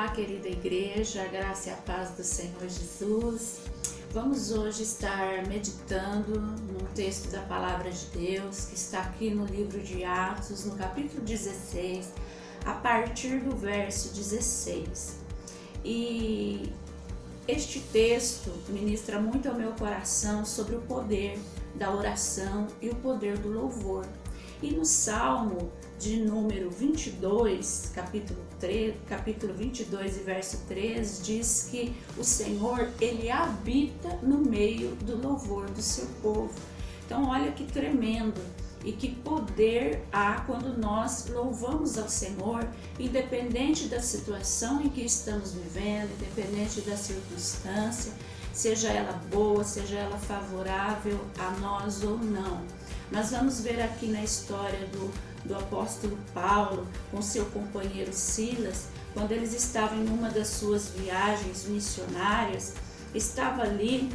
Olá, querida igreja, a graça e a paz do Senhor Jesus. Vamos hoje estar meditando num texto da Palavra de Deus que está aqui no livro de Atos, no capítulo 16, a partir do verso 16. E este texto ministra muito ao meu coração sobre o poder da oração e o poder do louvor. E no Salmo de número 22, capítulo 22 e verso 3, diz que o Senhor, Ele habita no meio do louvor do seu povo. Então olha que tremendo e que poder há quando nós louvamos ao Senhor, independente da situação em que estamos vivendo, independente da circunstância, seja ela boa, seja ela favorável a nós ou não. Nós vamos ver aqui na história do apóstolo Paulo com seu companheiro Silas, quando eles estavam em uma das suas viagens missionárias, estava ali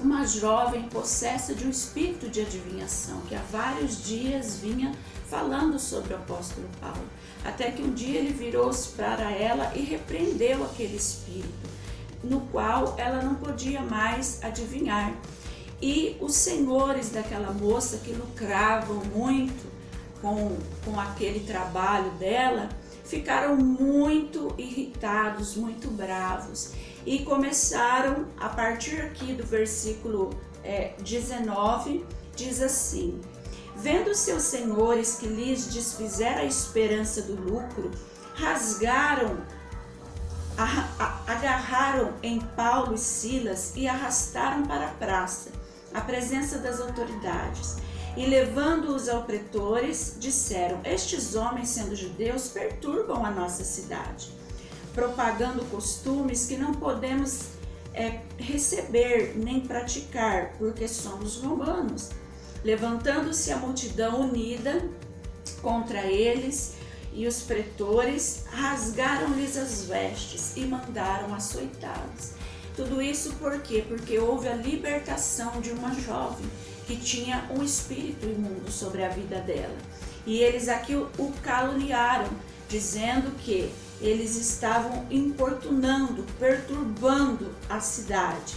uma jovem possessa de um espírito de adivinhação, que há vários dias vinha falando sobre o apóstolo Paulo, até que um dia ele virou-se para ela e repreendeu aquele espírito, no qual ela não podia mais adivinhar. E os senhores daquela moça, que lucravam muito com aquele trabalho dela, ficaram muito irritados, muito bravos, e começaram, a partir aqui do versículo 19, diz assim: vendo seus senhores que lhes desfizera a esperança do lucro, agarraram em Paulo e Silas e arrastaram para a praça, à presença das autoridades, e levando-os aos pretores, disseram: estes homens, sendo judeus, perturbam a nossa cidade, propagando costumes que não podemos receber nem praticar, porque somos romanos. Levantando-se a multidão unida contra eles, e os pretores rasgaram-lhes as vestes e mandaram açoitá-los. Tudo isso por quê? Porque houve a libertação de uma jovem que tinha um espírito imundo sobre a vida dela. E eles aqui o caluniaram, dizendo que eles estavam importunando, perturbando a cidade.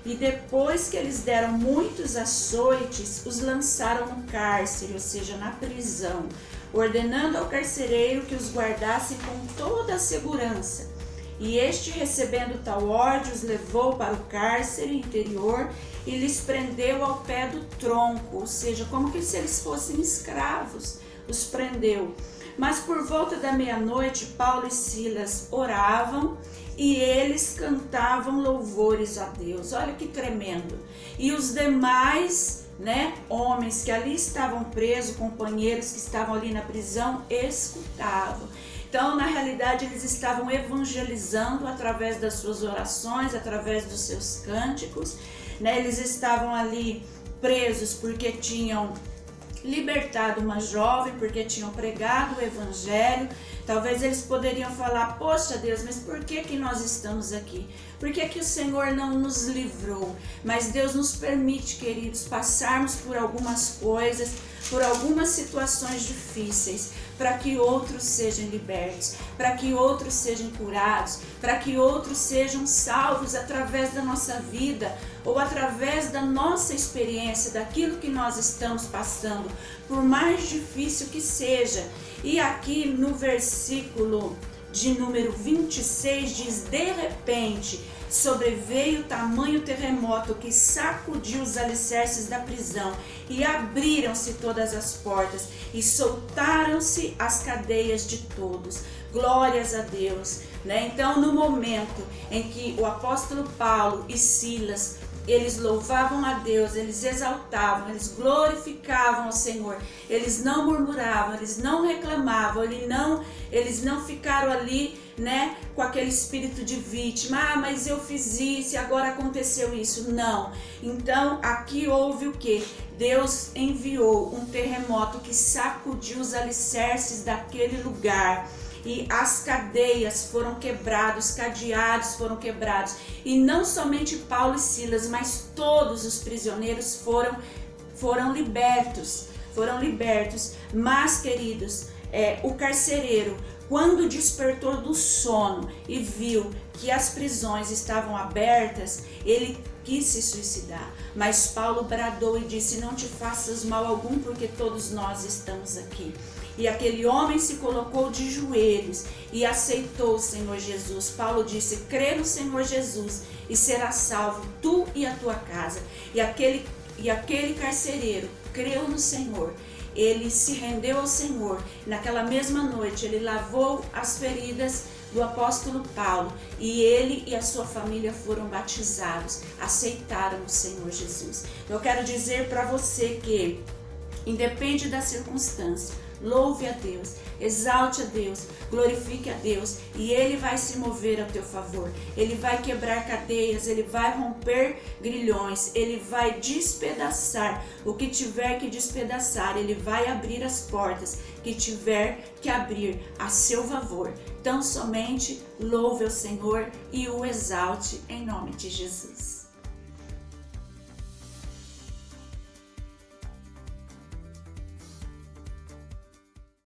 E depois que eles deram muitos açoites, os lançaram no cárcere, ou seja, na prisão, ordenando ao carcereiro que os guardasse com toda a segurança. E este, recebendo tal ordem, os levou para o cárcere interior e lhes prendeu ao pé do tronco, ou seja, como que se eles fossem escravos, os prendeu. Mas por volta da meia-noite, Paulo e Silas oravam e eles cantavam louvores a Deus. Olha que tremendo. E os demais homens que ali estavam presos, companheiros que estavam ali na prisão, escutavam. Então, na realidade, eles estavam evangelizando através das suas orações, através dos seus cânticos, Eles estavam ali presos porque tinham libertado uma jovem, porque tinham pregado o evangelho. Talvez eles poderiam falar: poxa Deus, mas por que nós estamos aqui? Por que o Senhor não nos livrou? Mas Deus nos permite, queridos, passarmos por algumas coisas, por algumas situações difíceis, para que outros sejam libertos, para que outros sejam curados, para que outros sejam salvos através da nossa vida ou através da nossa experiência, daquilo que nós estamos passando, por mais difícil que seja. E aqui no versículo de número 26 diz: de repente sobreveio tamanho terremoto que sacudiu os alicerces da prisão, e abriram-se todas as portas, e soltaram-se as cadeias de todos. Glórias a Deus, Então, no momento em que o apóstolo Paulo e Silas, eles louvavam a Deus, eles exaltavam, eles glorificavam ao Senhor, eles não murmuravam, eles não reclamavam, eles não ficaram ali, com aquele espírito de vítima: mas eu fiz isso e agora aconteceu isso. Não. Então, aqui houve o quê? Deus enviou um terremoto que sacudiu os alicerces daquele lugar. E as cadeias foram quebradas, os cadeados foram quebrados. E não somente Paulo e Silas, mas todos os prisioneiros foram libertos. Mas, queridos, o carcereiro Quando despertou do sono e viu que as prisões estavam abertas, ele quis se suicidar. Mas Paulo bradou e disse: não te faças mal algum, porque todos nós estamos aqui. E aquele homem se colocou de joelhos e aceitou o Senhor Jesus. Paulo disse: crê no Senhor Jesus e serás salvo, tu e a tua casa. E aquele carcereiro creu no Senhor. Ele se rendeu ao Senhor. Naquela mesma noite, ele lavou as feridas do apóstolo Paulo e ele e a sua família foram batizados, aceitaram o Senhor Jesus. Eu quero dizer para você que, independe da circunstância, louve a Deus, exalte a Deus, glorifique a Deus e Ele vai se mover a teu favor. Ele vai quebrar cadeias, Ele vai romper grilhões, Ele vai despedaçar o que tiver que despedaçar, Ele vai abrir as portas que tiver que abrir a seu favor. Então somente louve ao Senhor e o exalte em nome de Jesus.